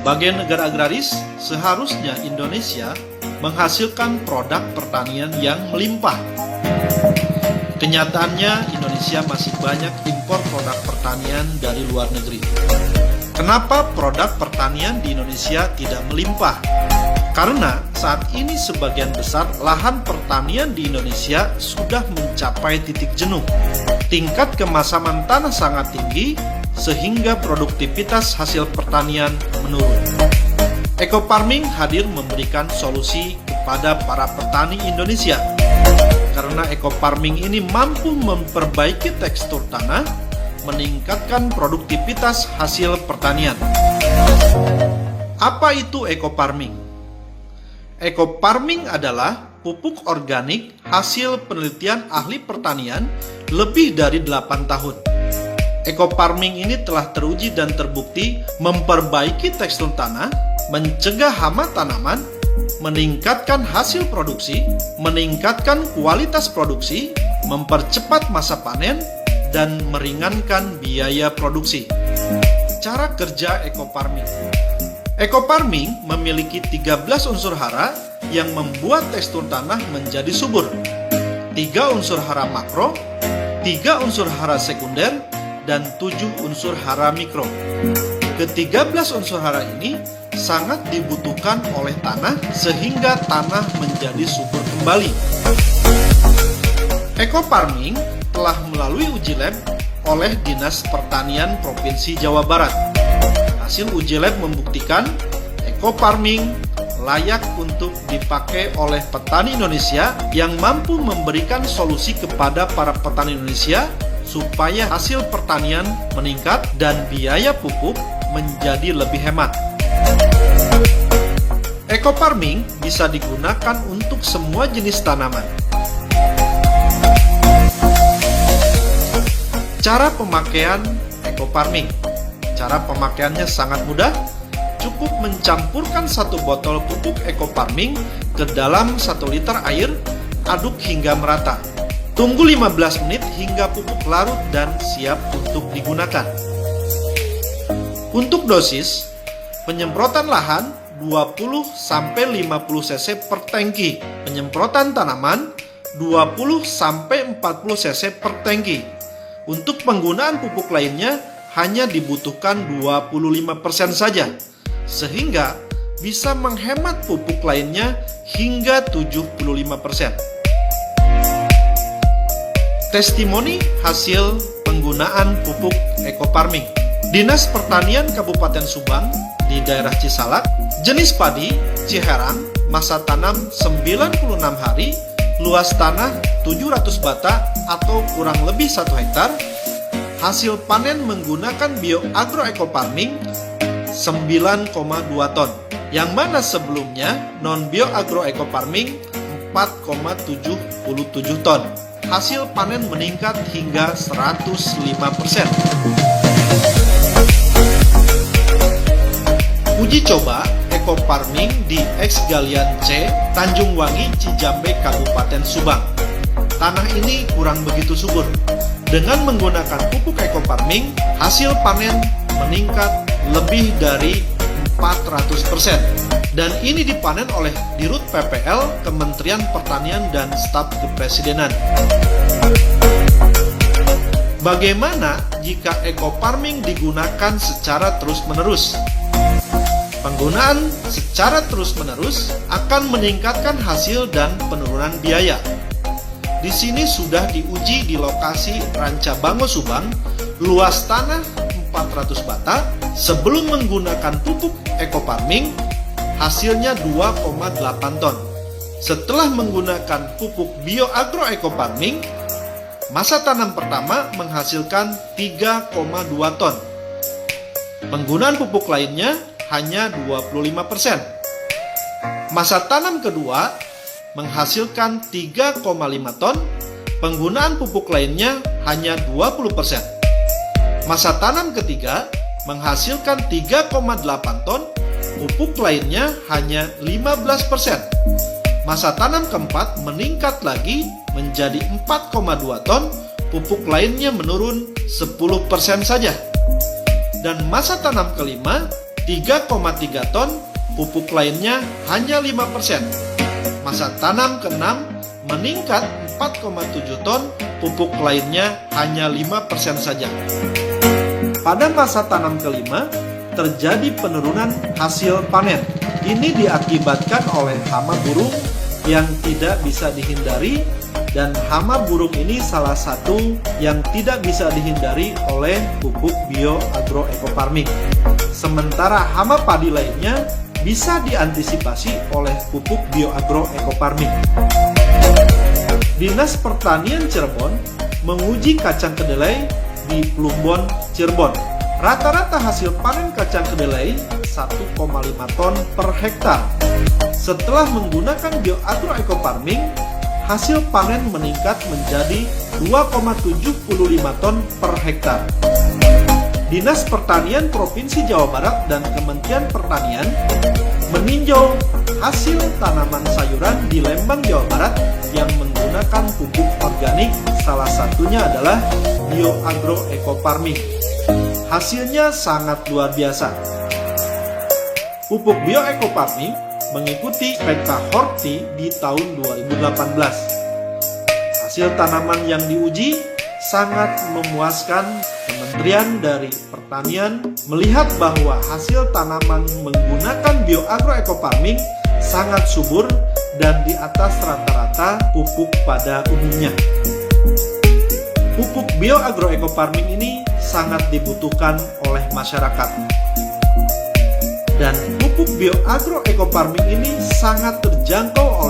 Sebagai negara agraris, seharusnya Indonesia menghasilkan produk pertanian yang melimpah. Kenyataannya, Indonesia masih banyak impor produk pertanian dari luar negeri. Kenapa produk pertanian di Indonesia tidak melimpah? Karena saat ini sebagian besar lahan pertanian di Indonesia sudah mencapai titik jenuh. Tingkat kemasaman tanah sangat tinggi, sehingga produktivitas hasil pertanian menurun. Eco farming hadir memberikan solusi kepada para petani Indonesia. Karena eco farming ini mampu memperbaiki tekstur tanah, meningkatkan produktivitas hasil pertanian. Apa itu eco farming? Eco farming adalah pupuk organik hasil penelitian ahli pertanian lebih dari 8 tahun. Eco farming ini telah teruji dan terbukti memperbaiki tekstur tanah, mencegah hama tanaman, meningkatkan hasil produksi, meningkatkan kualitas produksi, mempercepat masa panen, dan meringankan biaya produksi. Cara kerja eco farming. Eco farming memiliki 13 unsur hara yang membuat tekstur tanah menjadi subur. 3 unsur hara makro, 3 unsur hara sekunder, dan 7 unsur hara mikro. Ke-13 unsur hara ini sangat dibutuhkan oleh tanah sehingga tanah menjadi subur kembali. Eco farming telah melalui uji lab oleh Dinas Pertanian Provinsi Jawa Barat. Hasil uji lab membuktikan eco farming layak untuk dipakai oleh petani Indonesia yang mampu memberikan solusi kepada para petani Indonesia supaya hasil pertanian meningkat dan biaya pupuk menjadi lebih hemat. Eco farming bisa digunakan untuk semua jenis tanaman. Cara pemakaian eco farming. Cara pemakaiannya sangat mudah. Cukup mencampurkan 1 botol pupuk eco farming ke dalam 1 liter air, aduk hingga merata. Tunggu 15 menit hingga pupuk larut dan siap untuk digunakan. Untuk dosis, penyemprotan lahan 20-50 cc per tangki. Penyemprotan tanaman 20-40 cc per tangki. Untuk penggunaan pupuk lainnya hanya dibutuhkan 25% saja, sehingga bisa menghemat pupuk lainnya hingga 75%. Testimoni hasil penggunaan pupuk eco farming. Dinas Pertanian Kabupaten Subang di daerah Cisalak, jenis padi Ciherang, masa tanam 96 hari, luas tanah 700 bata atau kurang lebih 1 hektar. Hasil panen menggunakan bioagro eco farming 9,2 ton, yang mana sebelumnya non bioagro eco farming 4,77 ton. Hasil panen meningkat hingga 105%. Uji coba eco farming di X Galian C, Tanjung Wangi, Cijambe, Kabupaten Subang. Tanah ini kurang begitu subur. Dengan menggunakan pupuk eco farming, hasil panen meningkat lebih dari 400%. Dan ini dipanen oleh Dirut PPL, Kementerian Pertanian dan Staf Kepresidenan. Bagaimana jika eco farming digunakan secara terus-menerus? Penggunaan secara terus-menerus akan meningkatkan hasil dan penurunan biaya. Di sini sudah diuji di lokasi Rancabango Subang, luas tanah 400 bata. Sebelum menggunakan pupuk eco farming, hasilnya 2,8 ton. Setelah menggunakan pupuk bioagro eco farming, masa tanam pertama menghasilkan 3,2 ton. Penggunaan pupuk lainnya hanya 25%. Masa tanam kedua menghasilkan 3,5 ton, penggunaan pupuk lainnya hanya 20%. Masa tanam ketiga menghasilkan 3,8 ton, pupuk lainnya hanya 15%. Masa tanam keempat meningkat lagi menjadi 4,2 ton, pupuk lainnya menurun 10% saja. Dan masa tanam kelima 3,3 ton, pupuk lainnya hanya 5%. Masa tanam ke-6 meningkat 4,7 ton, pupuk lainnya hanya 5% saja. Pada masa tanam ke-5, terjadi penurunan hasil panen. Ini diakibatkan oleh hama burung yang tidak bisa dihindari, dan hama burung ini salah satu yang tidak bisa dihindari oleh pupuk bioagroecofarming. Sementara hama padi lainnya bisa diantisipasi oleh pupuk bioagroecofarming. Dinas Pertanian Cirebon menguji kacang kedelai di Plumbon, Cirebon. Rata-rata hasil panen kacang kedelai 1,5 ton per hektar. Setelah menggunakan bioagroecofarming, hasil panen meningkat menjadi 2,75 ton per hektar. Dinas Pertanian Provinsi Jawa Barat dan Kementerian Pertanian meninjau hasil tanaman sayuran di Lembang, Jawa Barat yang menggunakan pupuk organik, salah satunya adalah bioagroecofarming. Hasilnya sangat luar biasa. Pupuk bioecofarming mengikuti PK Horti di tahun 2018. Hasil tanaman yang diuji sangat memuaskan. Kementerian dari Pertanian melihat bahwa hasil tanaman menggunakan bioagroecofarming sangat subur dan di atas rata-rata pupuk pada umumnya. Pupuk bioagroecofarming ini sangat dibutuhkan oleh masyarakat. Dan pupuk bioagroecofarming ini sangat terjangkau